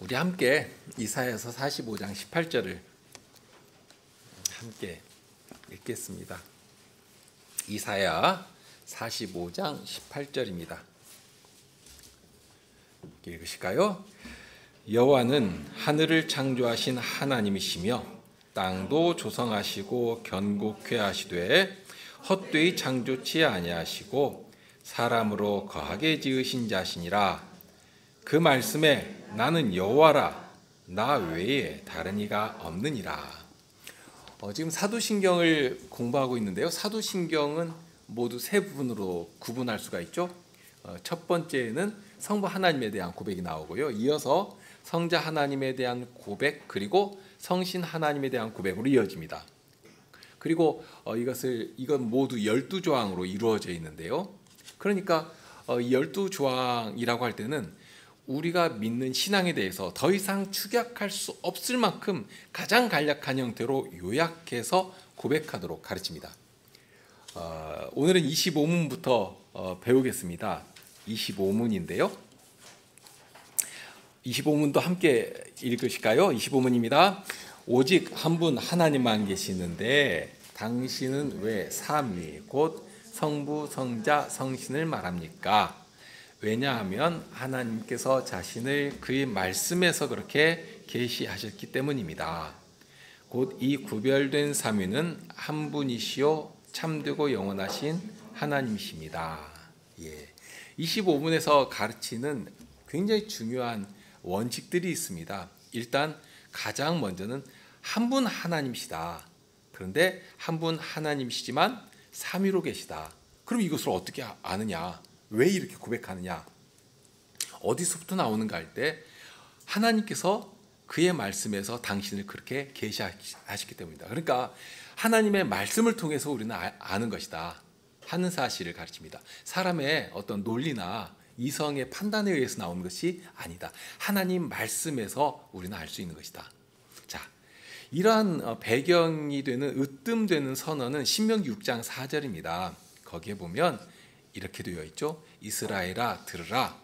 우리 함께 이사야서 45장 18절을 함께 읽겠습니다. 이사야 45장 18절입니다. 읽으실까요? 여호와는 하늘을 창조하신 하나님이시며 땅도 조성하시고 견고케 하시되 헛되이 창조치 아니하시고 사람으로 거하게 지으신 자시니라. 그 말씀에 나는 여호와라 나 외에 다른 이가 없느니라. 지금 사도신경을 공부하고 있는데요. 사도신경은 모두 세 부분으로 구분할 수가 있죠. 첫 번째는 성부 하나님에 대한 고백이 나오고요. 이어서 성자 하나님에 대한 고백, 그리고 성신 하나님에 대한 고백으로 이어집니다. 그리고 이건 모두 12조항으로 이루어져 있는데요. 그러니까 12조항이라고 할 때는 우리가 믿는 신앙에 대해서 더 이상 축약할 수 없을 만큼 가장 간략한 형태로 요약해서 고백하도록 가르칩니다. 오늘은 25문부터 배우겠습니다. 25문인데요. 25문도 함께 읽으실까요? 25문입니다. 오직 한 분 하나님만 계시는데 당신은 왜 삼위 곧 성부, 성자, 성신을 말합니까? 왜냐하면 하나님께서 자신을 그의 말씀에서 그렇게 계시하셨기 때문입니다. 곧 이 구별된 삼위는 한 분이시요 참되고 영원하신 하나님이십니다. 25문에서 가르치는 굉장히 중요한 원칙들이 있습니다. 일단 가장 먼저는 한 분 하나님이시다. 그런데 한 분 하나님이시지만 삼위로 계시다. 그럼 이것을 어떻게 아느냐? 왜 이렇게 고백하느냐? 어디서부터 나오는가 할 때 하나님께서 그의 말씀에서 당신을 그렇게 계시하셨기 때문이다. 그러니까 하나님의 말씀을 통해서 우리는 아는 것이다 하는 사실을 가르칩니다. 사람의 어떤 논리나 이성의 판단에 의해서 나오는 것이 아니다. 하나님 말씀에서 우리는 알 수 있는 것이다. 자, 이러한 배경이 되는 으뜸되는 선언은 신명기 6장 4절입니다. 거기에 보면 이렇게 되어 있죠. 이스라엘아 들으라.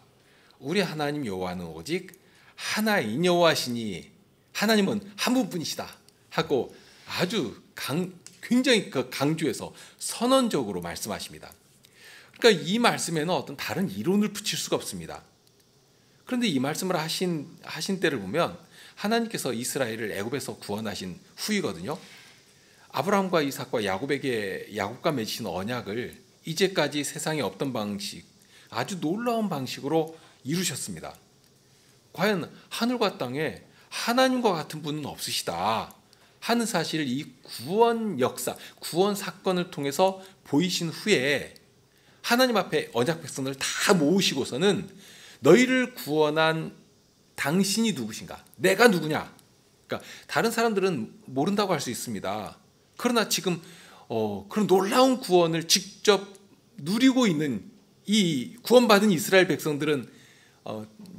우리 하나님 여호와는 오직 하나인 여호와시니 하나님은 한 분뿐이시다 하고 아주 굉장히 강조해서 선언적으로 말씀하십니다. 그러니까 이 말씀에는 어떤 다른 이론을 붙일 수가 없습니다. 그런데 이 말씀을 하신 때를 보면 하나님께서 이스라엘을 애굽에서 구원하신 후이거든요. 아브라함과 이삭과 야곱과 맺으신 언약을 이제까지 세상에 없던 방식, 아주 놀라운 방식으로 이루셨습니다. 과연 하늘과 땅에 하나님과 같은 분은 없으시다 하는 사실을 이 구원 역사, 구원 사건을 통해서 보이신 후에 하나님 앞에 언약 백성을 다 모으시고서는 너희를 구원한 당신이 누구신가? 내가 누구냐? 그러니까 다른 사람들은 모른다고 할 수 있습니다. 그러나 지금 그런 놀라운 구원을 직접 누리고 있는 이 구원받은 이스라엘 백성들은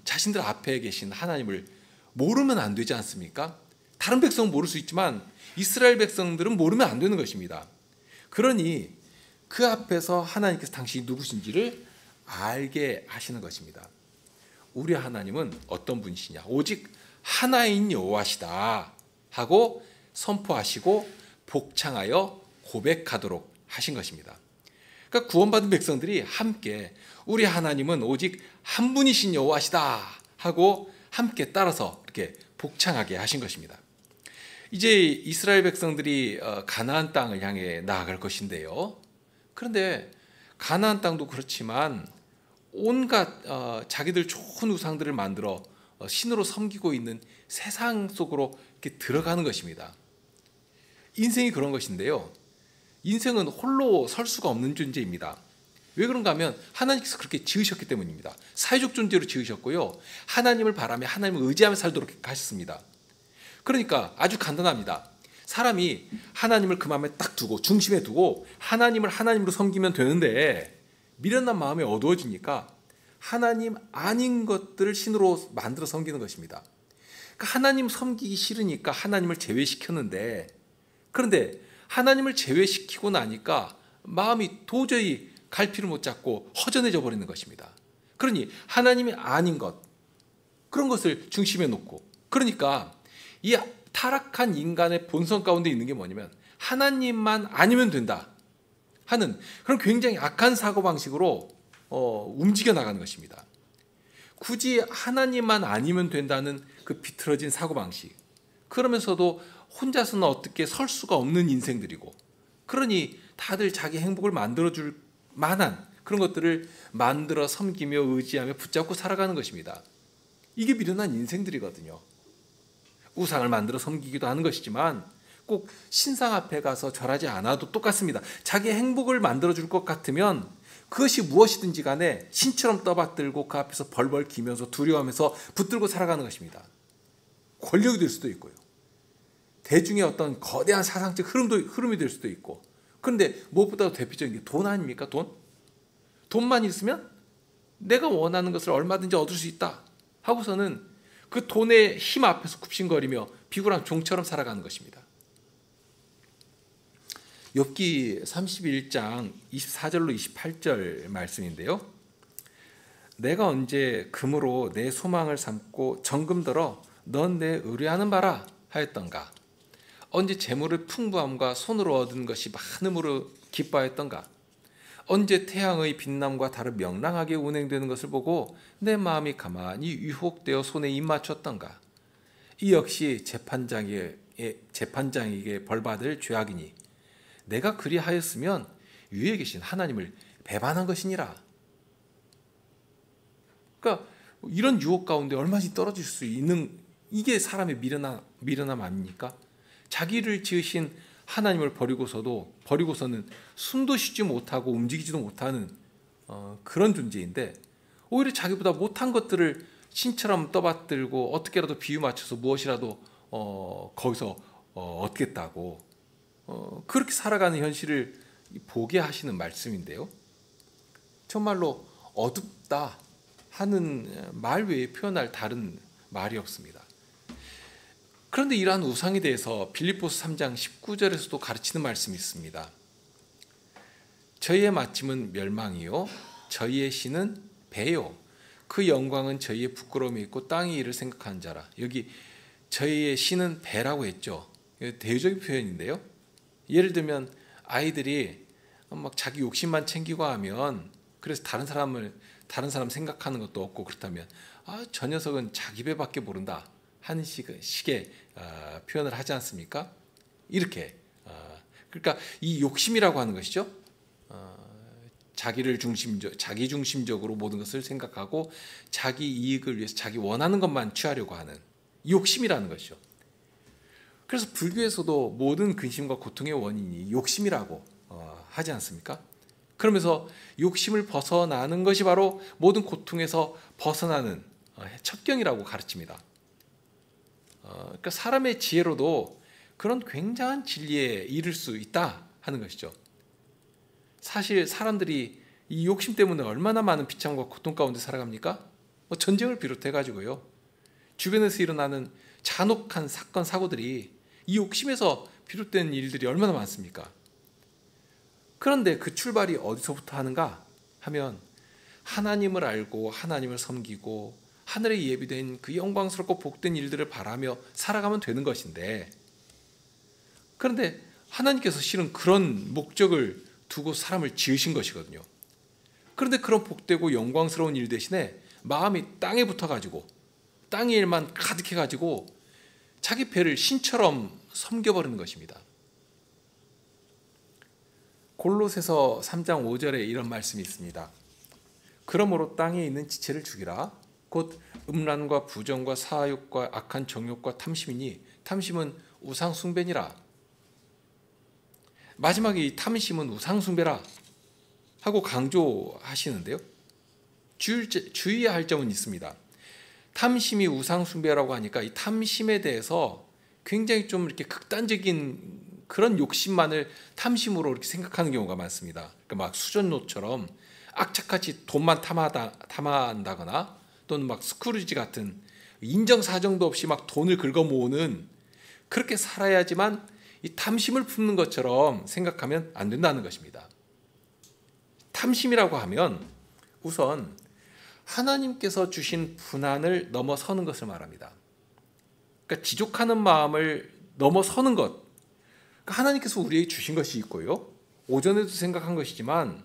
자신들 앞에 계신 하나님을 모르면 안 되지 않습니까? 다른 백성은 모를 수 있지만 이스라엘 백성들은 모르면 안 되는 것입니다. 그러니 그 앞에서 하나님께서 당신이 누구신지를 알게 하시는 것입니다. 우리 하나님은 어떤 분이시냐? 오직 하나인 여호와시다 하고 선포하시고 복창하여 고백하도록 하신 것입니다. 그러니까 구원받은 백성들이 함께 우리 하나님은 오직 한 분이신 여호와시다 하고 함께 따라서 이렇게 복창하게 하신 것입니다. 이제 이스라엘 백성들이 가나안 땅을 향해 나아갈 것인데요. 그런데 가나안 땅도 그렇지만 온갖 자기들 좋은 우상들을 만들어 신으로 섬기고 있는 세상 속으로 이렇게 들어가는 것입니다. 인생이 그런 것인데요. 인생은 홀로 설 수가 없는 존재입니다. 왜 그런가 하면 하나님께서 그렇게 지으셨기 때문입니다. 사회적 존재로 지으셨고요. 하나님을 바라며 하나님을 의지하며 살도록 하셨습니다. 그러니까 아주 간단합니다. 사람이 하나님을 그 마음에 딱 두고 중심에 두고 하나님으로 섬기면 되는데 미련한 마음이 어두워지니까 하나님 아닌 것들을 신으로 만들어 섬기는 것입니다. 그러니까 하나님 섬기기 싫으니까 하나님을 제외시켰는데, 그런데 하나님을 제외시키고 나니까 마음이 도저히 갈피를 못 잡고 허전해져 버리는 것입니다. 그러니 하나님이 아닌 것, 그런 것을 중심에 놓고, 그러니까 이 타락한 인간의 본성 가운데 있는 게 뭐냐면 하나님만 아니면 된다 하는 그런 굉장히 악한 사고방식으로 움직여 나가는 것입니다. 굳이 하나님만 아니면 된다는 그 비틀어진 사고방식, 그러면서도 혼자서는 어떻게 설 수가 없는 인생들이고, 그러니 다들 자기 행복을 만들어줄 만한 그런 것들을 만들어 섬기며 의지하며 붙잡고 살아가는 것입니다. 이게 미련한 인생들이거든요. 우상을 만들어 섬기기도 하는 것이지만 꼭 신상 앞에 가서 절하지 않아도 똑같습니다. 자기 행복을 만들어줄 것 같으면 그것이 무엇이든지 간에 신처럼 떠받들고 그 앞에서 벌벌 기면서 두려워하면서 붙들고 살아가는 것입니다. 권력이 될 수도 있고요. 대중의 어떤 거대한 사상적 흐름이 될 수도 있고, 그런데 무엇보다도 대표적인 게 돈 아닙니까? 돈만 있으면 내가 원하는 것을 얼마든지 얻을 수 있다 하고서는 그 돈의 힘 앞에서 굽신거리며 비굴한 종처럼 살아가는 것입니다. 욥기 31장 24절로 28절 말씀인데요. 내가 언제 금으로 내 소망을 삼고 정금들어 넌 내 의뢰하는 바라 하였던가. 언제 재물의 풍부함과 손으로 얻은 것이 많음으로 기뻐하였던가. 언제 태양의 빛남과 다른 명랑하게 운행되는 것을 보고 내 마음이 가만히 유혹되어 손에 입 맞췄던가. 이 역시 재판장에게 벌받을 죄악이니 내가 그리하였으면 위에 계신 하나님을 배반한 것이니라. 그러니까 이런 유혹 가운데 얼마든지 떨어질 수 있는, 이게 사람의 미련함 아닙니까? 자기를 지으신 하나님을 버리고서는 숨도 쉬지 못하고 움직이지도 못하는 그런 존재인데, 오히려 자기보다 못한 것들을 신처럼 떠받들고 어떻게라도 비유 맞춰서 무엇이라도 거기서 얻겠다고 그렇게 살아가는 현실을 보게 하시는 말씀인데요. 정말로 어둡다 하는 말 외에 표현할 다른 말이 없습니다. 그런데 이러한 우상에 대해서 빌립보서 3장 19절에서도 가르치는 말씀이 있습니다. 저희의 마침은 멸망이요 저희의 신은 배요 그 영광은 저희의 부끄러움이 있고 땅의 일을 생각하는 자라. 여기 저희의 신은 배라고 했죠. 대유적인 표현인데요. 예를 들면 아이들이 막 자기 욕심만 챙기고 하면, 그래서 다른 사람 생각하는 것도 없고, 그렇다면 저 녀석은 자기 배밖에 모른다 하는 식의 표현을 하지 않습니까? 이렇게 그러니까 이 욕심이라고 하는 것이죠. 자기 중심적으로 모든 것을 생각하고 자기 이익을 위해서 자기 원하는 것만 취하려고 하는 욕심이라는 것이죠. 그래서 불교에서도 모든 근심과 고통의 원인이 욕심이라고 하지 않습니까? 그러면서 욕심을 벗어나는 것이 바로 모든 고통에서 벗어나는 첩경이라고 가르칩니다. 그러니까 사람의 지혜로도 그런 굉장한 진리에 이를 수 있다 하는 것이죠. 사실 사람들이 이 욕심 때문에 얼마나 많은 비참과 고통 가운데 살아갑니까? 전쟁을 비롯해 가지고요, 주변에서 일어나는 잔혹한 사건 사고들이 이 욕심에서 비롯된 일들이 얼마나 많습니까? 그런데 그 출발이 어디서부터 하는가 하면 하나님을 알고 하나님을 섬기고 하늘에 예비된 그 영광스럽고 복된 일들을 바라며 살아가면 되는 것인데, 그런데 하나님께서 실은 그런 목적을 두고 사람을 지으신 것이거든요. 그런데 그런 복되고 영광스러운 일 대신에 마음이 땅에 붙어가지고 땅의 일만 가득해가지고 자기 배를 신처럼 섬겨버리는 것입니다. 골로새서 3장 5절에 이런 말씀이 있습니다. 그러므로 땅에 있는 지체를 죽이라. 곧 음란과 부정과 사욕과 악한 정욕과 탐심이니 탐심은 우상 숭배니라. 마지막에 이 탐심은 우상 숭배라 하고 강조하시는데요. 주의해야 할 점은 있습니다. 탐심이 우상 숭배라고 하니까 이 탐심에 대해서 굉장히 좀 이렇게 극단적인 그런 욕심만을 탐심으로 이렇게 생각하는 경우가 많습니다. 그러니까 막 수전노처럼 악착같이 돈만 탐한다거나, 또는 막 스크루지 같은 인정사정도 없이 막 돈을 긁어 모으는, 그렇게 살아야지만 이 탐심을 품는 것처럼 생각하면 안 된다는 것입니다. 탐심이라고 하면 우선 하나님께서 주신 분한을 넘어서는 것을 말합니다. 그러니까 지족하는 마음을 넘어서는 것. 그러니까 하나님께서 우리에게 주신 것이 있고요. 오전에도 생각한 것이지만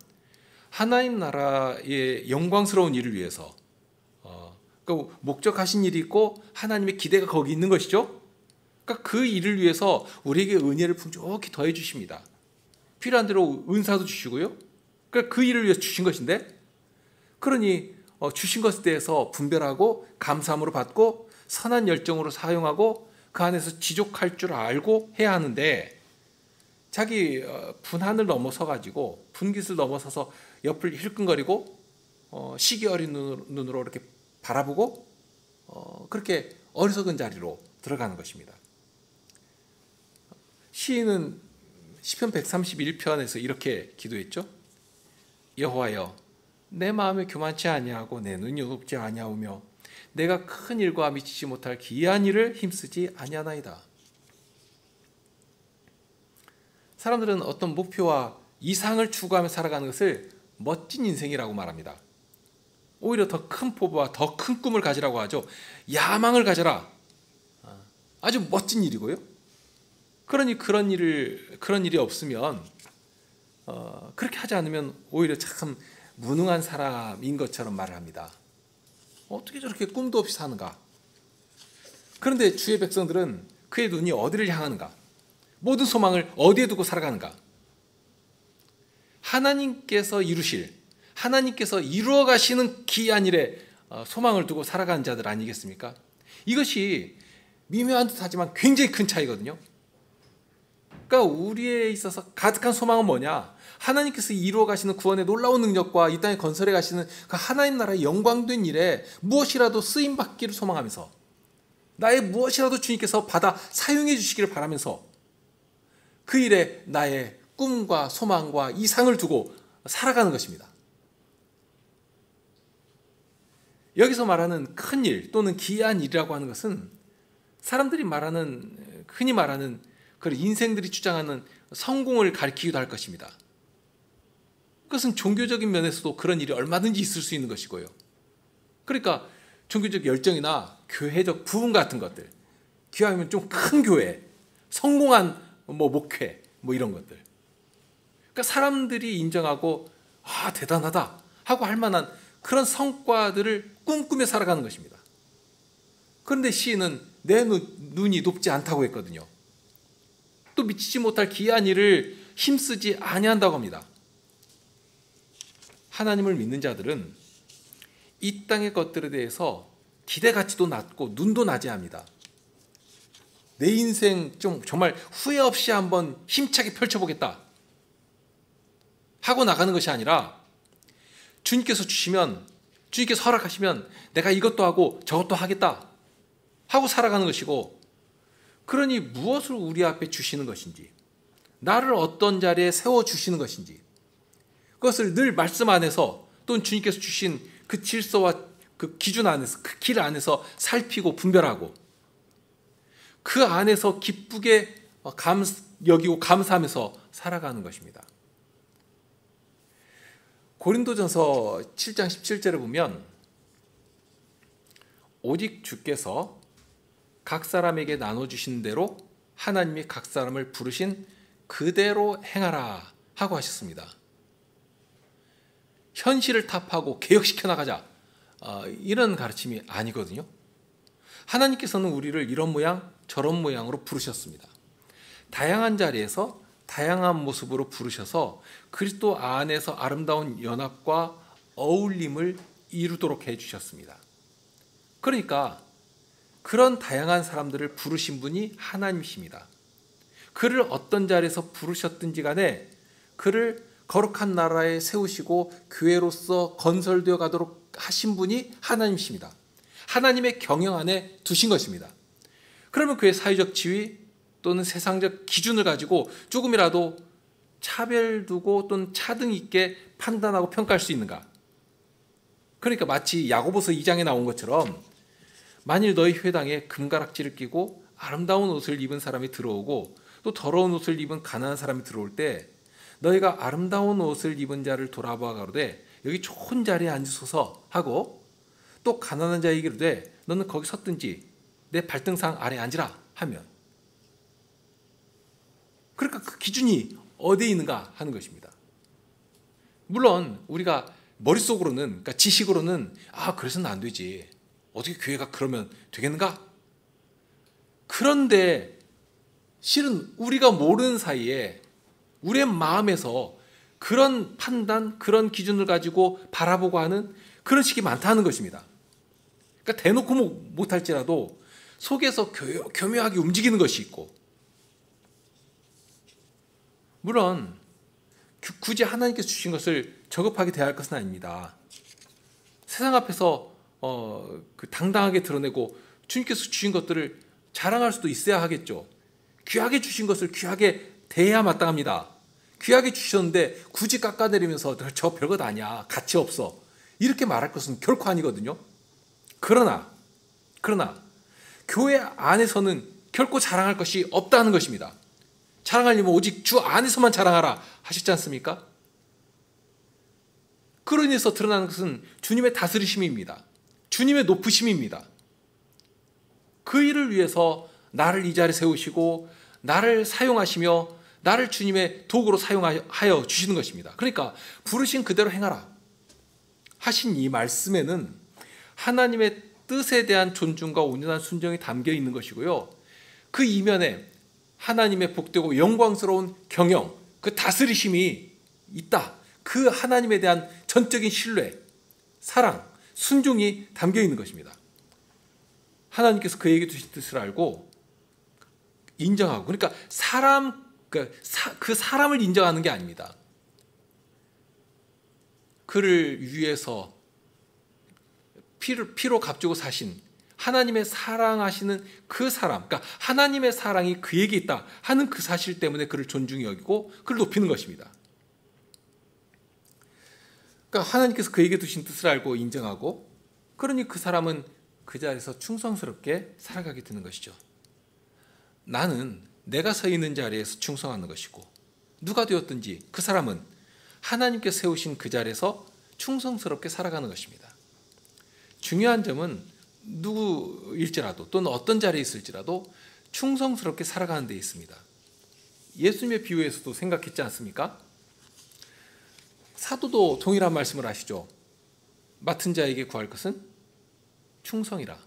하나님 나라의 영광스러운 일을 위해서 그러니까 목적하신 일이 있고 하나님의 기대가 거기 있는 것이죠. 그러니까 그 일을 위해서 우리에게 은혜를 풍족히 더해 주십니다. 필요한 대로 은사도 주시고요. 그러니까 그 일을 위해서 주신 것인데, 그러니 주신 것에 대해서 분별하고 감사함으로 받고 선한 열정으로 사용하고 그 안에서 지족할 줄 알고 해야 하는데, 자기 분한을 넘어서 가지고 분깃을 넘어서서 옆을 힐끔거리고 시기 어린 눈으로 이렇게 바라보고 그렇게 어리석은 자리로 들어가는 것입니다. 시인은 시편 131편에서 이렇게 기도했죠. 여호와여, 내 마음이 교만치 아니하고 내 눈이 높지 아니하오며 내가 큰 일과 미치지 못할 기이한 일을 힘쓰지 아니하나이다. 사람들은 어떤 목표와 이상을 추구하며 살아가는 것을 멋진 인생이라고 말합니다. 오히려 더 큰 포부와 더 큰 꿈을 가지라고 하죠. 야망을 가져라. 아주 멋진 일이고요. 그러니 그런 일이 없으면 그렇게 하지 않으면 오히려 참 무능한 사람인 것처럼 말을 합니다. 어떻게 저렇게 꿈도 없이 사는가? 그런데 주의 백성들은 그의 눈이 어디를 향하는가? 모든 소망을 어디에 두고 살아가는가? 하나님께서 이루실, 하나님께서 이루어 가시는 기이한 일에 소망을 두고 살아가는 자들 아니겠습니까? 이것이 미묘한 듯하지만 굉장히 큰 차이거든요. 그러니까 우리에 있어서 가득한 소망은 뭐냐? 하나님께서 이루어 가시는 구원의 놀라운 능력과 이 땅에 건설해 가시는 그 하나님 나라의 영광된 일에 무엇이라도 쓰임 받기를 소망하면서, 나의 무엇이라도 주님께서 받아 사용해 주시기를 바라면서 그 일에 나의 꿈과 소망과 이상을 두고 살아가는 것입니다. 여기서 말하는 큰 일 또는 기이한 일이라고 하는 것은 사람들이 흔히 말하는 그런 인생들이 주장하는 성공을 가리키기도 할 것입니다. 그것은 종교적인 면에서도 그런 일이 얼마든지 있을 수 있는 것이고요. 그러니까 종교적 열정이나 교회적 부흥 같은 것들, 기왕이면 좀 큰 교회, 성공한 목회 이런 것들. 그러니까 사람들이 인정하고 대단하다 하고 할 만한 그런 성과들을 꿈꾸며 살아가는 것입니다. 그런데 시인은 내 눈이 높지 않다고 했거든요. 또 미치지 못할 기이한 일을 힘쓰지 아니한다고 합니다. 하나님을 믿는 자들은 이 땅의 것들에 대해서 기대가치도 낮고 눈도 낮게 합니다. 내 인생 좀 정말 후회 없이 한번 힘차게 펼쳐보겠다 하고 나가는 것이 아니라, 주님께서 주시면, 주님께서 허락하시면 내가 이것도 하고 저것도 하겠다 하고 살아가는 것이고, 그러니 무엇을 우리 앞에 주시는 것인지, 나를 어떤 자리에 세워주시는 것인지, 그것을 늘 말씀 안에서 또는 주님께서 주신 그 질서와 그 기준 안에서, 그 길 안에서 살피고 분별하고 그 안에서 기쁘게 여기고 감사하면서 살아가는 것입니다. 고린도전서 7장 17절에 보면 오직 주께서 각 사람에게 나눠주신 대로 하나님이 각 사람을 부르신 그대로 행하라 하고 하셨습니다. 현실을 타파하고 개혁시켜 나가자 이런 가르침이 아니거든요. 하나님께서는 우리를 이런 모양 저런 모양으로 부르셨습니다. 다양한 자리에서 다양한 모습으로 부르셔서 그리스도 안에서 아름다운 연합과 어울림을 이루도록 해주셨습니다. 그러니까 그런 다양한 사람들을 부르신 분이 하나님이십니다. 그를 어떤 자리에서 부르셨든지 간에 그를 거룩한 나라에 세우시고 교회로서 건설되어 가도록 하신 분이 하나님이십니다. 하나님의 경영 안에 두신 것입니다. 그러면 그의 사회적 지위 또는 세상적 기준을 가지고 조금이라도 차별 두고 또는 차등 있게 판단하고 평가할 수 있는가? 그러니까 마치 야고보서 2장에 나온 것처럼 만일 너희 회당에 금가락지를 끼고 아름다운 옷을 입은 사람이 들어오고 또 더러운 옷을 입은 가난한 사람이 들어올 때 너희가 아름다운 옷을 입은 자를 돌아보아 가로되 여기 좋은 자리에 앉으소서 하고 또 가난한 자에게 이르되 너는 거기 섰든지 내 발등상 아래 앉으라 하면, 그러니까 그 기준이 어디에 있는가 하는 것입니다. 물론 우리가 머릿속으로는, 그러니까 지식으로는 그래서는 안 되지, 어떻게 교회가 그러면 되겠는가? 그런데 실은 우리가 모르는 사이에 우리의 마음에서 그런 판단, 그런 기준을 가지고 바라보고 하는 그런 식이 많다는 것입니다. 그러니까 대놓고 못할지라도 속에서 교묘하게 움직이는 것이 있고, 물론 굳이 하나님께서 주신 것을 저급하게 대할 것은 아닙니다. 세상 앞에서 당당하게 드러내고 주님께서 주신 것들을 자랑할 수도 있어야 하겠죠. 귀하게 주신 것을 귀하게 대해야 마땅합니다. 귀하게 주셨는데 굳이 깎아내리면서 저 별것 아니야, 가치 없어, 이렇게 말할 것은 결코 아니거든요. 그러나 교회 안에서는 결코 자랑할 것이 없다는 것입니다. 자랑하려면 오직 주 안에서만 자랑하라 하셨지 않습니까? 그로 인해서 드러나는 것은 주님의 다스리심입니다. 주님의 높으심입니다. 그 일을 위해서 나를 이 자리에 세우시고 나를 사용하시며 나를 주님의 도구로 사용하여 주시는 것입니다. 그러니까 부르신 그대로 행하라 하신 이 말씀에는 하나님의 뜻에 대한 존중과 온전한 순종이 담겨 있는 것이고요, 그 이면에 하나님의 복되고 영광스러운 경영, 그 다스리심이 있다. 그 하나님에 대한 전적인 신뢰, 사랑, 순종이 담겨 있는 것입니다. 하나님께서 그에게 주신 뜻을 알고 인정하고, 그러니까 그 사람을 인정하는 게 아닙니다. 그를 위해서 피로 값주고 사신 하나님의 사랑하시는 그 사람, 그러니까 하나님의 사랑이 그에게 있다 하는 그 사실 때문에 그를 존중히 여기고 그를 높이는 것입니다. 그러니까 하나님께서 그에게 두신 뜻을 알고 인정하고, 그러니 그 사람은 그 자리에서 충성스럽게 살아가게 되는 것이죠. 나는 내가 서 있는 자리에서 충성하는 것이고, 누가 되었든지 그 사람은 하나님께서 세우신 그 자리에서 충성스럽게 살아가는 것입니다. 중요한 점은 누구일지라도 또는 어떤 자리에 있을지라도 충성스럽게 살아가는 데 있습니다. 예수님의 비유에서도 생각했지 않습니까? 사도도 동일한 말씀을 하시죠. 맡은 자에게 구할 것은 충성이라.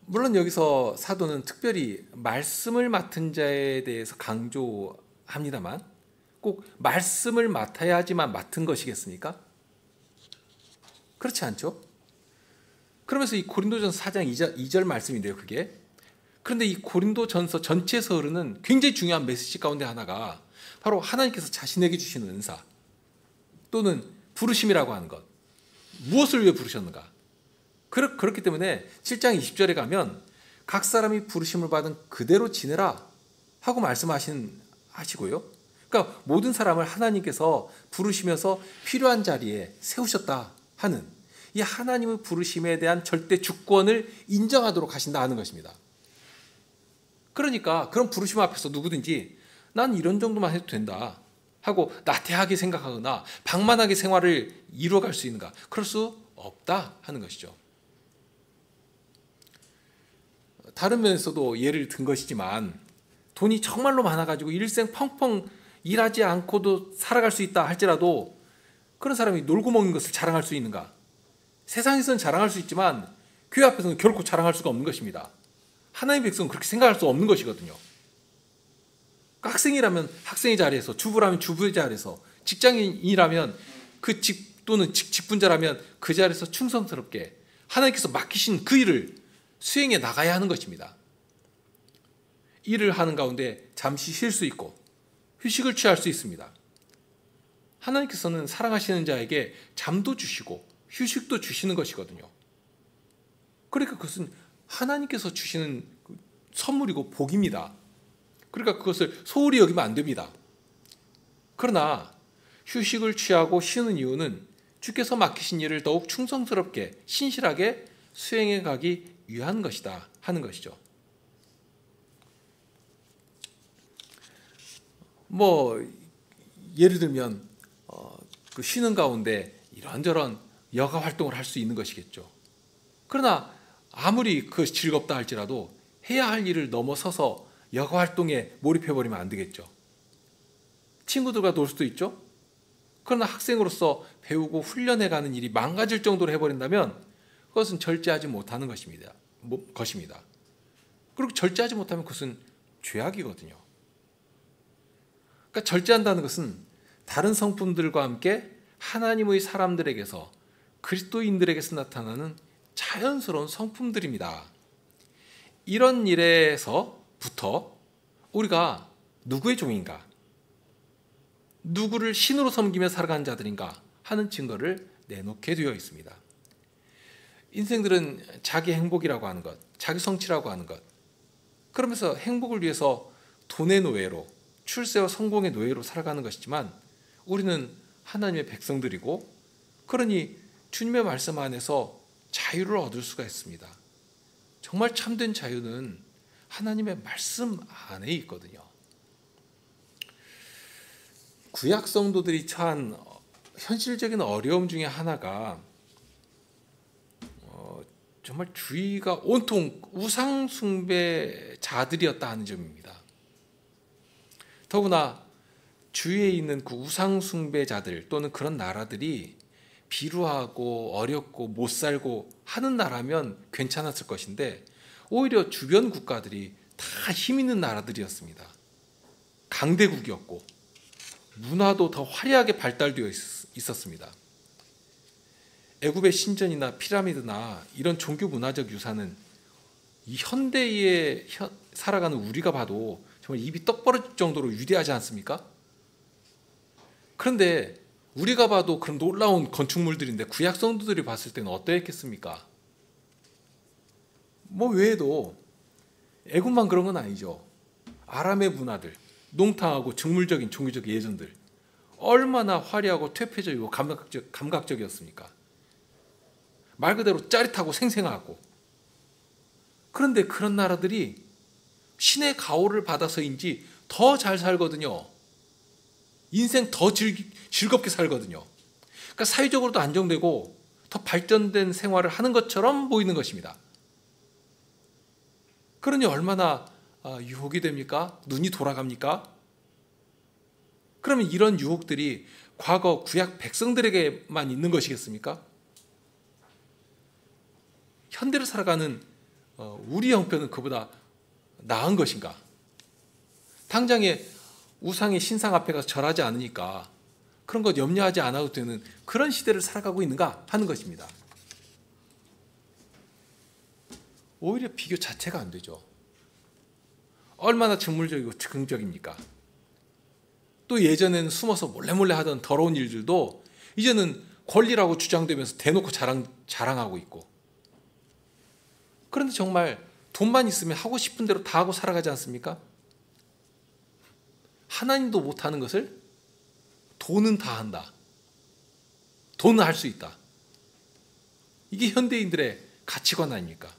물론 여기서 사도는 특별히 말씀을 맡은 자에 대해서 강조합니다만, 꼭 말씀을 맡아야지만 맡은 것이겠습니까? 그렇지 않죠? 그러면서 이 고린도전서 4장 2절 말씀인데요, 그게. 그런데 이 고린도전서 전체에서 흐르는 굉장히 중요한 메시지 가운데 하나가 바로 하나님께서 자신에게 주시는 은사 또는 부르심이라고 하는 것, 무엇을 위해 부르셨는가. 그렇기 때문에 7장 20절에 가면 각 사람이 부르심을 받은 그대로 지내라 하고 말씀하시고요. 그러니까 모든 사람을 하나님께서 부르시면서 필요한 자리에 세우셨다 하는 이 하나님의 부르심에 대한 절대 주권을 인정하도록 하신다 하는 것입니다. 그러니까 그런 부르심 앞에서 누구든지 난 이런 정도만 해도 된다 하고 나태하게 생각하거나 방만하게 생활을 이루어갈 수 있는가, 그럴 수 없다 하는 것이죠. 다른 면에서도 예를 든 것이지만, 돈이 정말로 많아가지고 일생 펑펑 일하지 않고도 살아갈 수 있다 할지라도 그런 사람이 놀고 먹는 것을 자랑할 수 있는가? 세상에서는 자랑할 수 있지만 교회 앞에서는 결코 자랑할 수가 없는 것입니다. 하나님의 백성은 그렇게 생각할 수 없는 것이거든요. 학생이라면 학생의 자리에서, 주부라면 주부의 자리에서, 직장인이라면 또는 직분자라면 그 자리에서 충성스럽게 하나님께서 맡기신 그 일을 수행해 나가야 하는 것입니다. 일을 하는 가운데 잠시 쉴 수 있고 휴식을 취할 수 있습니다. 하나님께서는 사랑하시는 자에게 잠도 주시고 휴식도 주시는 것이거든요. 그러니까 그것은 하나님께서 주시는 선물이고 복입니다. 그러니까 그것을 소홀히 여기면 안 됩니다. 그러나 휴식을 취하고 쉬는 이유는 주께서 맡기신 일을 더욱 충성스럽게 신실하게 수행해 가기 위한 것이다 하는 것이죠. 예를 들면 그 쉬는 가운데 이런저런 여가 활동을 할 수 있는 것이겠죠. 그러나 아무리 그것이 즐겁다 할지라도 해야 할 일을 넘어서서 여가 활동에 몰입해버리면 안 되겠죠. 친구들과 놀 수도 있죠. 그러나 학생으로서 배우고 훈련해가는 일이 망가질 정도로 해버린다면 그것은 절제하지 못하는 것입니다. 그리고 절제하지 못하면 그것은 죄악이거든요. 그러니까 절제한다는 것은 다른 성품들과 함께 하나님의 사람들에게서, 그리스도인들에게서 나타나는 자연스러운 성품들입니다. 이런 일에서부터 우리가 누구의 종인가, 누구를 신으로 섬기며 살아가는 자들인가 하는 증거를 내놓게 되어 있습니다. 인생들은 자기 행복이라고 하는 것, 자기 성취라고 하는 것, 그러면서 행복을 위해서 돈의 노예로, 출세와 성공의 노예로 살아가는 것이지만 우리는 하나님의 백성들이고, 그러니 주님의 말씀 안에서 자유를 얻을 수가 있습니다. 정말 참된 자유는 하나님의 말씀 안에 있거든요. 구약 성도들이 처한 현실적인 어려움 중에 하나가 정말 주위가 온통 우상 숭배자들이었다 하는 점입니다. 더구나 주위에 있는 그 우상 숭배자들 또는 그런 나라들이 비루하고 어렵고 못 살고 하는 나라면 괜찮았을 것인데 오히려 주변 국가들이 다 힘 있는 나라들이었습니다. 강대국이었고 문화도 더 화려하게 발달되어 있었습니다. 애굽의 신전이나 피라미드나 이런 종교 문화적 유산은 이 현대에 살아가는 우리가 봐도 정말 입이 떡 벌어질 정도로 위대하지 않습니까? 그런데 우리가 봐도 그런 놀라운 건축물들인데 구약 성도들이 봤을 때는 어떠했겠습니까? 뭐 외에도 애굽만 그런 건 아니죠. 아람의 문화들, 농탕하고 정물적인 종교적 예전들 얼마나 화려하고 퇴폐적이고 감각적이었습니까? 말 그대로 짜릿하고 생생하고. 그런데 그런 나라들이 신의 가호를 받아서인지 더 잘 살거든요. 인생 더 즐겁게 살거든요. 그러니까 사회적으로도 안정되고 더 발전된 생활을 하는 것처럼 보이는 것입니다. 그러니 얼마나 유혹이 됩니까? 눈이 돌아갑니까? 그러면 이런 유혹들이 과거 구약 백성들에게만 있는 것이겠습니까? 현대를 살아가는 우리 형편은 그보다 나은 것인가? 당장에 우상의 신상 앞에 가서 절하지 않으니까 그런 것 염려하지 않아도 되는 그런 시대를 살아가고 있는가 하는 것입니다. 오히려 비교 자체가 안 되죠. 얼마나 정물적이고 즉흥적입니까? 또 예전에는 숨어서 몰래 하던 더러운 일들도 이제는 권리라고 주장되면서 대놓고 자랑하고 있고. 그런데 정말 돈만 있으면 하고 싶은 대로 다 하고 살아가지 않습니까? 하나님도 못하는 것을 돈은 다 한다. 돈은 할 수 있다. 이게 현대인들의 가치관 아닙니까?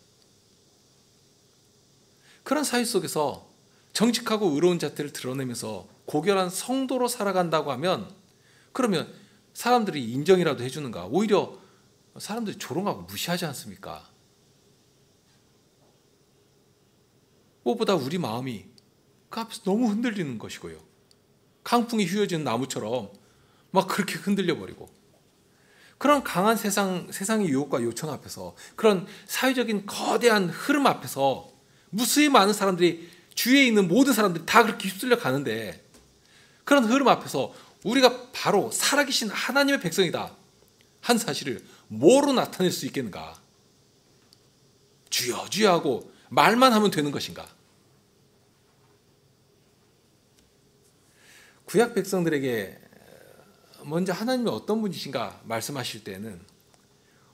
그런 사회 속에서 정직하고 의로운 자태를 드러내면서 고결한 성도로 살아간다고 하면 그러면 사람들이 인정이라도 해주는가? 오히려 사람들이 조롱하고 무시하지 않습니까? 무엇보다 우리 마음이 그 앞에서 너무 흔들리는 것이고요. 강풍이 휘어지는 나무처럼 막 그렇게 흔들려 버리고, 그런 강한 세상의 유혹과 요청 앞에서, 그런 사회적인 거대한 흐름 앞에서 무수히 많은 사람들이, 주위에 있는 모든 사람들이 다 그렇게 휩쓸려 가는데, 그런 흐름 앞에서 우리가 바로 살아계신 하나님의 백성이다 한 사실을 뭐로 나타낼 수 있겠는가? 주여 주여 하고 말만 하면 되는 것인가? 구약 백성들에게 먼저 하나님이 어떤 분이신가 말씀하실 때는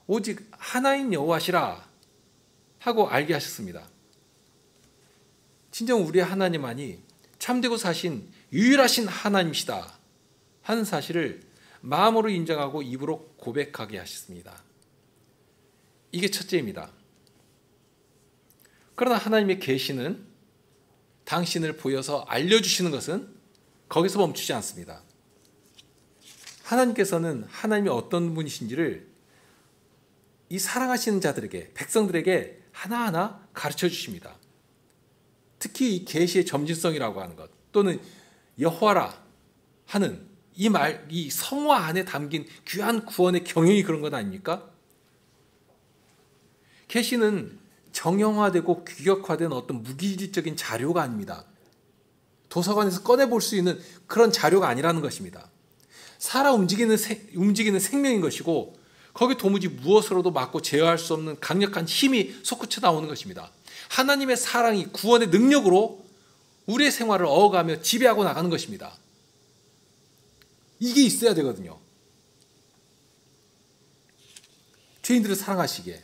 오직 하나인 여호와시라 하고 알게 하셨습니다. 진정 우리의 하나님만이 참되고 사신 유일하신 하나님이시다 하는 사실을 마음으로 인정하고 입으로 고백하게 하셨습니다. 이게 첫째입니다. 그러나 하나님의 계시는, 당신을 보여서 알려주시는 것은 거기서 멈추지 않습니다. 하나님께서는 하나님이 어떤 분이신지를 이 사랑하시는 자들에게, 백성들에게 하나하나 가르쳐 주십니다. 특히 이 계시의 점진성이라고 하는 것, 또는 여호와라 하는 이 말, 이 성화 안에 담긴 귀한 구원의 경영이 그런 것 아닙니까? 계시는 정형화되고 규격화된 어떤 무기질적인 자료가 아닙니다. 도서관에서 꺼내볼 수 있는 그런 자료가 아니라는 것입니다. 살아 움직이는 생명인 것이고, 거기 도무지 무엇으로도 막고 제어할 수 없는 강력한 힘이 솟구쳐 나오는 것입니다. 하나님의 사랑이 구원의 능력으로 우리의 생활을 어어가며 지배하고 나가는 것입니다. 이게 있어야 되거든요. 죄인들을 사랑하시기에,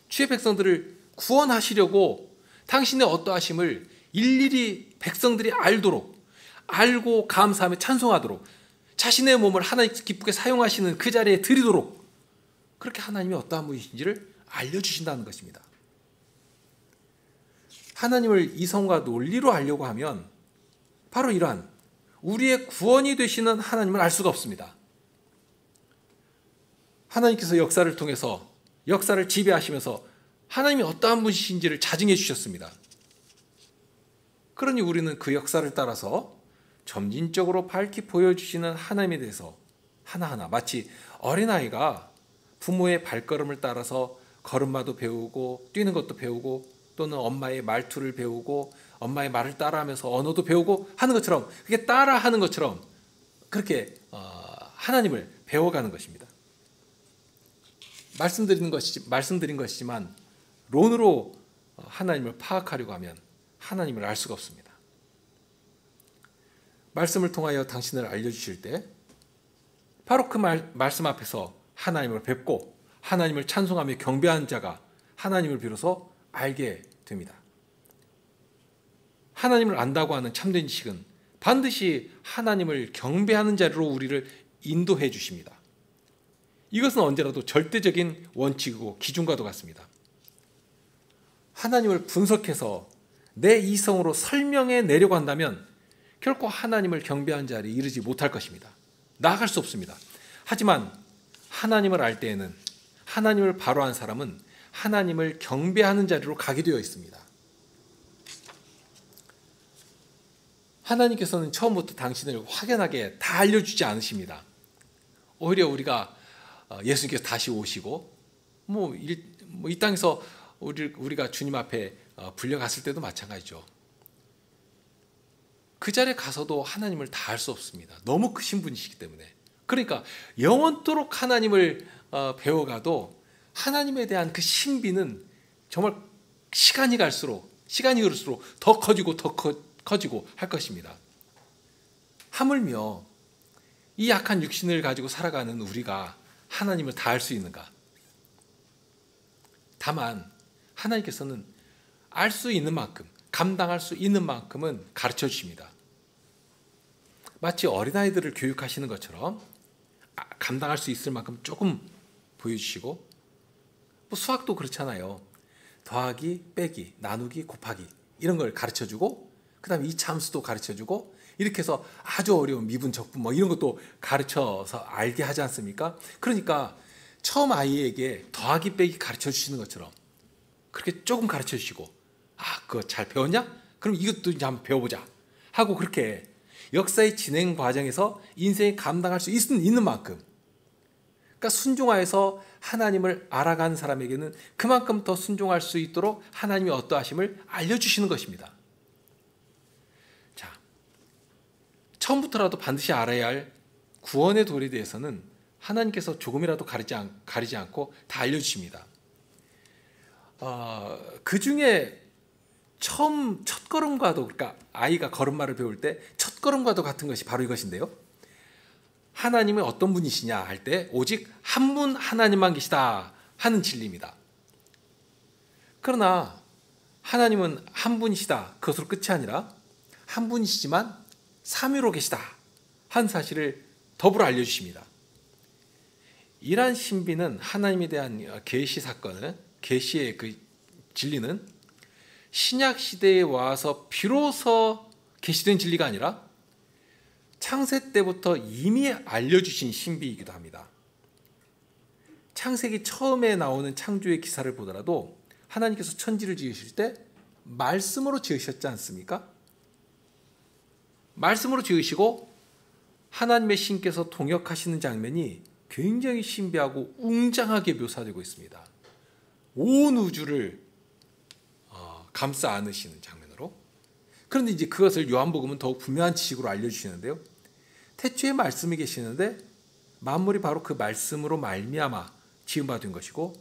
주의 백성들을 구원하시려고 당신의 어떠하심을 일일이 백성들이 알고 감사하며 찬송하도록, 자신의 몸을 하나님께서 기쁘게 사용하시는 그 자리에 드리도록, 그렇게 하나님이 어떠한 분이신지를 알려주신다는 것입니다. 하나님을 이성과 논리로 알려고 하면 바로 이러한 우리의 구원이 되시는 하나님을 알 수가 없습니다. 하나님께서 역사를 통해서, 역사를 지배하시면서 하나님이 어떠한 분이신지를 자증해 주셨습니다. 그러니 우리는 그 역사를 따라서 점진적으로 밝히 보여주시는 하나님에 대해서 하나하나, 마치 어린아이가 부모의 발걸음을 따라서 걸음마도 배우고 뛰는 것도 배우고, 또는 엄마의 말투를 배우고 엄마의 말을 따라하면서 언어도 배우고 하는 것처럼, 그게 따라하는 것처럼 그렇게 하나님을 배워가는 것입니다. 말씀드린 것이지만 론으로 하나님을 파악하려고 하면 하나님을 알 수가 없습니다. 말씀을 통하여 당신을 알려주실 때 바로 그 말씀 앞에서 하나님을 뵙고 하나님을 찬송하며 경배하는 자가 하나님을 비로소 알게 됩니다. 하나님을 안다고 하는 참된 지식은 반드시 하나님을 경배하는 자리로 우리를 인도해 주십니다. 이것은 언제라도 절대적인 원칙이고 기준과도 같습니다. 하나님을 분석해서 내 이성으로 설명해 내려고 한다면 결코 하나님을 경배하는 자리에 이르지 못할 것입니다. 나아갈 수 없습니다. 하지만 하나님을 알 때에는, 하나님을 바로 안 사람은 하나님을 경배하는 자리로 가게 되어 있습니다. 하나님께서는 처음부터 당신을 확연하게 다 알려주지 않으십니다. 오히려 우리가 예수님께서 다시 오시고 이 땅에서 우리가 주님 앞에 불려갔을 때도 마찬가지죠. 그 자리에 가서도 하나님을 다 알 수 없습니다. 너무 크신 분이시기 때문에. 그러니까 영원토록 하나님을 배워가도 하나님에 대한 그 신비는 정말 시간이 흐를수록 더 커지고 할 것입니다. 하물며 이 약한 육신을 가지고 살아가는 우리가 하나님을 다 알 수 있는가? 다만 하나님께서는 알 수 있는 만큼, 감당할 수 있는 만큼은 가르쳐 주십니다. 마치 어린아이들을 교육하시는 것처럼 감당할 수 있을 만큼 조금 보여주시고, 수학도 그렇잖아요. 더하기, 빼기, 나누기, 곱하기 이런 걸 가르쳐주고, 그 다음에 이참수도 가르쳐주고, 이렇게 해서 아주 어려운 미분, 적분 이런 것도 가르쳐서 알게 하지 않습니까? 그러니까 처음 아이에게 더하기, 빼기 가르쳐 주시는 것처럼 그렇게 조금 가르쳐 주시고, 그거 잘 배웠냐? 그럼 이것도 이제 한번 배워보자 하고, 그렇게 역사의 진행 과정에서 인생이 감당할 수 있는 만큼, 그러니까 순종하여서 하나님을 알아간 사람에게는 그만큼 더 순종할 수 있도록 하나님이 어떠하심을 알려주시는 것입니다. 자, 처음부터라도 반드시 알아야 할 구원의 도리에 대해서는 하나님께서 조금이라도 가리지 않고 다 알려주십니다. 그 중에 첫 걸음과도, 그러니까 아이가 걸음마를 배울 때 첫 걸음과도 같은 것이 바로 이것인데요. 하나님은 어떤 분이시냐 할 때 오직 한 분 하나님만 계시다 하는 진리입니다. 그러나 하나님은 한 분이시다, 그것으로 끝이 아니라 한 분이시지만 삼위로 계시다 한 사실을 더불어 알려주십니다. 이러한 신비는, 하나님에 대한 계시 사건은, 계시의 그 진리는 신약 시대에 와서 비로소 계시된 진리가 아니라 창세 때부터 이미 알려주신 신비이기도 합니다. 창세기 처음에 나오는 창조의 기사를 보더라도 하나님께서 천지를 지으실 때 말씀으로 지으셨지 않습니까? 말씀으로 지으시고 하나님의 신께서 동역하시는 장면이 굉장히 신비하고 웅장하게 묘사되고 있습니다. 온 우주를 감싸 안으시는 장면으로. 그런데 이제 그것을 요한복음은 더욱 분명한 지식으로 알려주시는데요. 태초에 말씀이 계시는데 만물이 바로 그 말씀으로 말미암아 지은 바 된 것이고,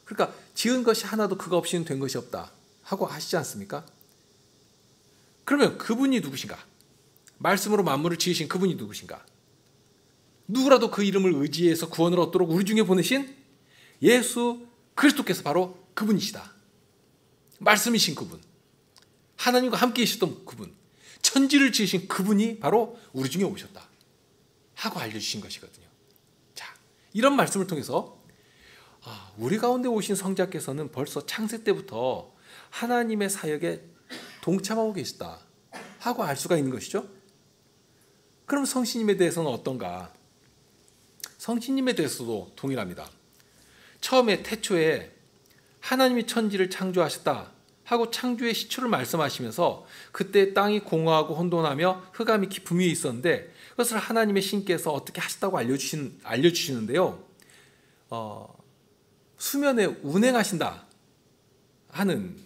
그러니까 지은 것이 하나도 그가 없이는 된 것이 없다 하고 하시지 않습니까? 그러면 그분이 누구신가? 말씀으로 만물을 지으신 그분이 누구신가? 누구라도 그 이름을 의지해서 구원을 얻도록 우리 중에 보내신 예수 그리스도께서 바로 그분이시다. 말씀이신 그분, 하나님과 함께 계셨던 그분, 천지를 지으신 그분이 바로 우리 중에 오셨다 하고 알려주신 것이거든요. 자, 이런 말씀을 통해서 우리 가운데 오신 성자께서는 벌써 창세 때부터 하나님의 사역에 동참하고 계시다 하고 알 수가 있는 것이죠. 그럼 성신님에 대해서는 어떤가? 성신님에 대해서도 동일합니다. 처음에 태초에 하나님이 천지를 창조하셨다 하고 창조의 시초를 말씀하시면서 그때 땅이 공허하고 혼돈하며 흑암이 깊음 위에 있었는데 그것을 하나님의 신께서 어떻게 하셨다고 알려주시는데요. 수면에 운행하신다 하는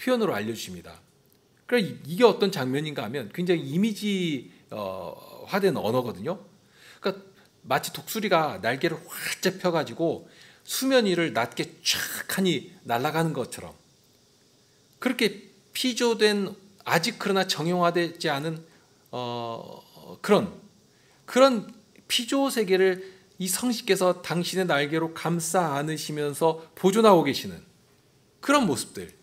표현으로 알려주십니다. 그러니까 이게 어떤 장면인가 하면 굉장히 이미지화된 언어거든요. 그러니까 마치 독수리가 날개를 활짝 펴가지고 수면 위를 낮게 쫙하니 날아가는 것처럼 그렇게 피조된 아직 그러나 정형화되지 않은 그런 피조 세계를 이 성신께서 당신의 날개로 감싸 안으시면서 보존하고 계시는 그런 모습들,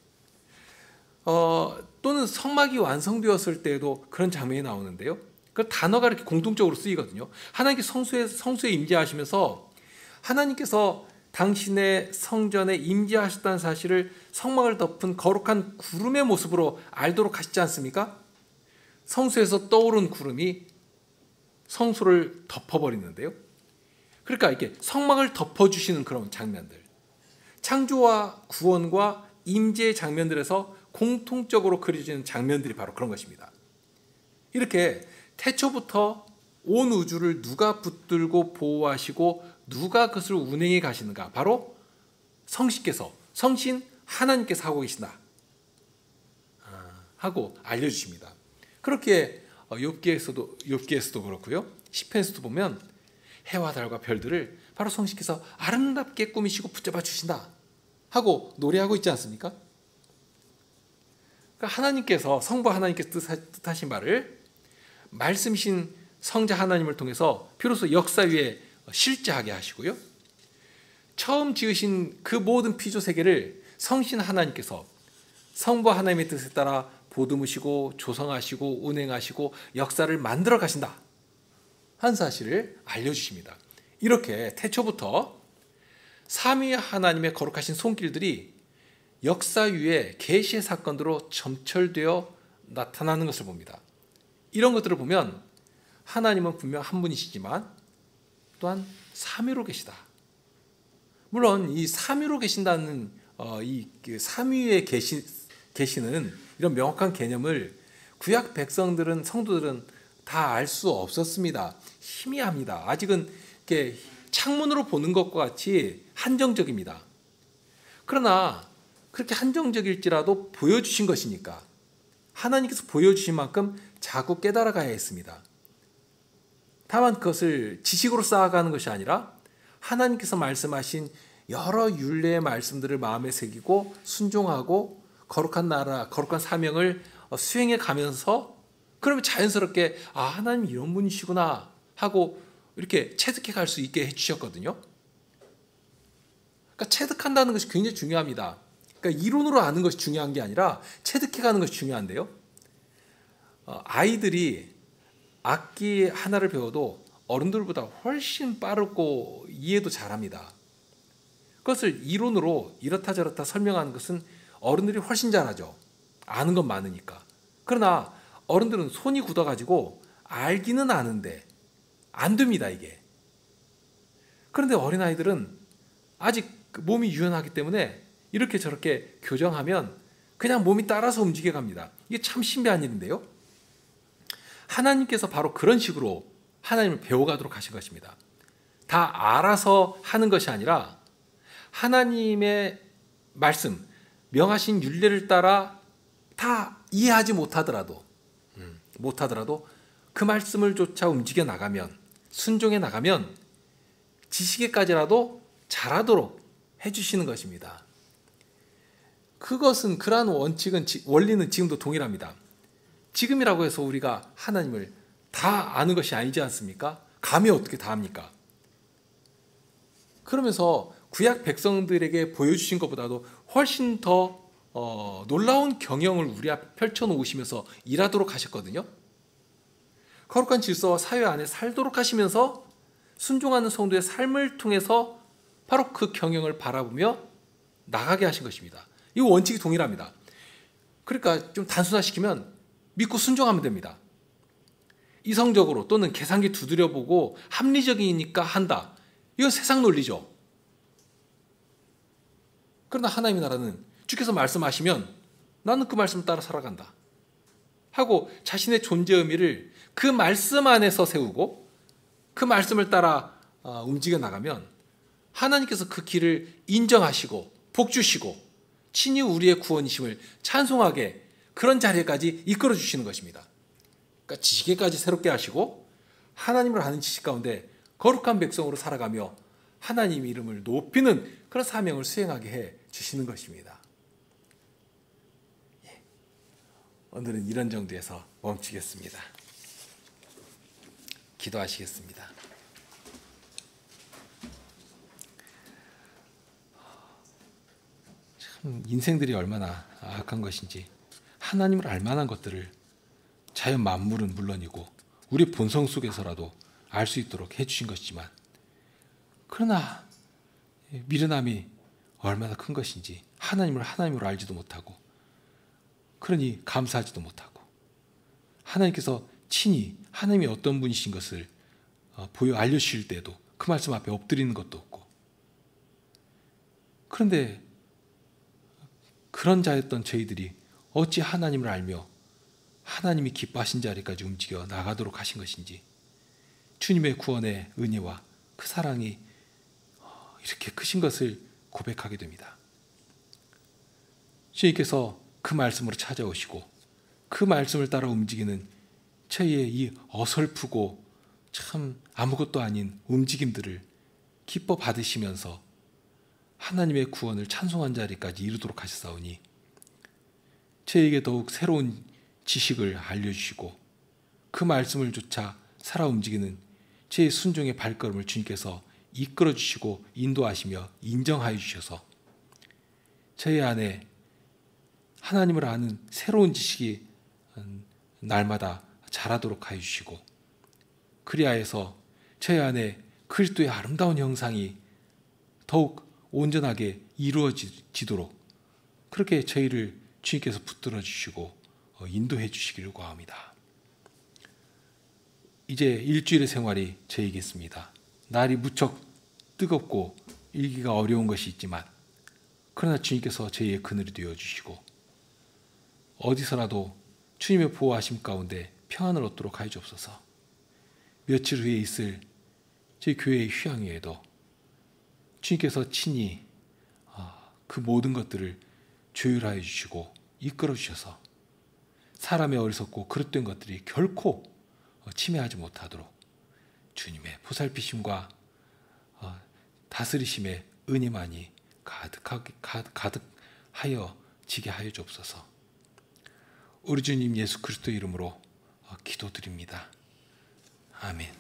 또는 성막이 완성되었을 때에도 그런 장면이 나오는데요. 그 단어가 이렇게 공통적으로 쓰이거든요. 하나님께서 성소에 임재하시면서 하나님께서 당신의 성전에 임재하셨다는 사실을 성막을 덮은 거룩한 구름의 모습으로 알도록 하시지 않습니까? 성소에서 떠오른 구름이 성소를 덮어버리는데요. 그러니까 이렇게 성막을 덮어주시는 그런 장면들, 창조와 구원과 임재의 장면들에서 공통적으로 그려지는 장면들이 바로 그런 것입니다. 이렇게 태초부터 온 우주를 누가 붙들고 보호하시고 누가 그것을 운행해 가시는가? 바로 성신께서, 성신 하나님께서 하고 계신다 하고 알려주십니다. 그렇게 욥기에서도 그렇고요, 시편에서도 보면 해와 달과 별들을 바로 성신께서 아름답게 꾸미시고 붙잡아 주신다 하고 노래하고 있지 않습니까? 그러니까 하나님께서, 성부 하나님께서 뜻하신 바를 말씀이신 성자 하나님을 통해서 비로소 역사 위에 실제하게 하시고요, 처음 지으신 그 모든 피조 세계를 성신 하나님께서 성부 하나님의 뜻에 따라 보듬으시고 조성하시고 운행하시고 역사를 만들어 가신다 한 사실을 알려주십니다. 이렇게 태초부터 삼위 하나님의 거룩하신 손길들이 역사 위에 계시의 사건으로 점철되어 나타나는 것을 봅니다. 이런 것들을 보면 하나님은 분명 한 분이시지만 또한 삼위로 계시다. 물론 이 삼위로 계신다는 이 삼위의 계시는 이런 명확한 개념을 구약 백성들은, 성도들은 다 알 수 없었습니다. 희미합니다. 아직은 이렇게 창문으로 보는 것과 같이 한정적입니다. 그러나 그렇게 한정적일지라도 보여주신 것이니까 하나님께서 보여주신 만큼 자꾸 깨달아가야 했습니다. 다만 그것을 지식으로 쌓아가는 것이 아니라 하나님께서 말씀하신 여러 율례의 말씀들을 마음에 새기고 순종하고 거룩한 나라, 거룩한 사명을 수행해 가면서, 그러면 자연스럽게 하나님 이런 분이시구나 하고 이렇게 체득해 갈 수 있게 해주셨거든요. 그러니까 체득한다는 것이 굉장히 중요합니다. 그러니까 이론으로 아는 것이 중요한 게 아니라 체득해 가는 것이 중요한데요. 아이들이 악기 하나를 배워도 어른들보다 훨씬 빠르고 이해도 잘합니다. 그것을 이론으로 이렇다 저렇다 설명하는 것은 어른들이 훨씬 잘하죠. 아는 건 많으니까. 그러나 어른들은 손이 굳어가지고 알기는 아는데 안 됩니다, 이게. 그런데 어린아이들은 아직 몸이 유연하기 때문에 이렇게 저렇게 교정하면 그냥 몸이 따라서 움직여 갑니다. 이게 참 신비한 일인데요. 하나님께서 바로 그런 식으로 하나님을 배워가도록 하신 것입니다. 다 알아서 하는 것이 아니라 하나님의 말씀, 명하신 율례를 따라 다 이해하지 못하더라도 그 말씀을 쫓아 움직여 나가면, 순종해 나가면 지식에까지라도 잘하도록 해주시는 것입니다. 그것은, 그러한 원리는 지금도 동일합니다. 지금이라고 해서 우리가 하나님을 다 아는 것이 아니지 않습니까? 감히 어떻게 다 합니까? 그러면서 구약 백성들에게 보여주신 것보다도 훨씬 더 놀라운 경영을 우리 앞에 펼쳐놓으시면서 일하도록 하셨거든요. 거룩한 질서와 사회 안에 살도록 하시면서 순종하는 성도의 삶을 통해서 바로 그 경영을 바라보며 나가게 하신 것입니다. 이 원칙이 동일합니다. 그러니까 좀 단순화시키면 믿고 순종하면 됩니다. 이성적으로 또는 계산기 두드려보고 합리적이니까 한다. 이건 세상 논리죠. 그러나 하나님의 나라는 주께서 말씀하시면 나는 그 말씀을 따라 살아간다 하고 자신의 존재 의미를 그 말씀 안에서 세우고 그 말씀을 따라 움직여 나가면 하나님께서 그 길을 인정하시고 복 주시고 친히 우리의 구원이심을 찬송하게 그런 자리까지 이끌어 주시는 것입니다. 그러니까 지식에까지 새롭게 하시고 하나님을 아는 지식 가운데 거룩한 백성으로 살아가며 하나님 이름을 높이는 그런 사명을 수행하게 해 주시는 것입니다. 오늘은 이런 정도에서 멈추겠습니다. 기도하시겠습니다. 참 인생들이 얼마나 악한 것인지, 하나님을 알만한 것들을 자연 만물은 물론이고 우리 본성 속에서라도 알 수 있도록 해주신 것이지만, 그러나 미련함이 얼마나 큰 것인지 하나님을 하나님으로 알지도 못하고, 그러니 감사하지도 못하고, 하나님께서 친히 하나님이 어떤 분이신 것을 보여 알려주실 때도 그 말씀 앞에 엎드리는 것도 없고, 그런데 그런 자였던 저희들이 어찌 하나님을 알며 하나님이 기뻐하신 자리까지 움직여 나가도록 하신 것인지, 주님의 구원의 은혜와 그 사랑이 이렇게 크신 것을 고백하게 됩니다. 주님께서 그 말씀으로 찾아오시고 그 말씀을 따라 움직이는 저희의 이 어설프고 참 아무것도 아닌 움직임들을 기뻐 받으시면서 하나님의 구원을 찬송한 자리까지 이르도록 하셨사오니, 저에게 더욱 새로운 지식을 알려주시고 그 말씀을 쫓아 살아 움직이는 제 순종의 발걸음을 주님께서 이끌어 주시고 인도하시며 인정하여 주셔서 저희 안에 하나님을 아는 새로운 지식이 날마다 자라도록 하여 주시고, 그리하여서 저희 안에 그리스도의 아름다운 형상이 더욱 온전하게 이루어지도록 그렇게 저희를 주님께서 붙들어 주시고 인도해 주시기를 구합니다. 이제 일주일의 생활이 저희겠습니다. 날이 무척 뜨겁고 일기가 어려운 것이 있지만, 그러나 주님께서 저희의 그늘이 되어 주시고 어디서라도 주님의 보호하심 가운데 평안을 얻도록 하여 주옵소서. 며칠 후에 있을 저희 교회의 휴양회에도 주님께서 친히 그 모든 것들을 조율하여 주시고 이끌어 주셔서 사람의 어리석고 그릇된 것들이 결코 침해하지 못하도록 주님의 보살피심과 다스리심의 은혜만이 가득하여 지게 하여 주옵소서. 우리 주님 예수 그리스도 이름으로 기도드립니다. 아멘.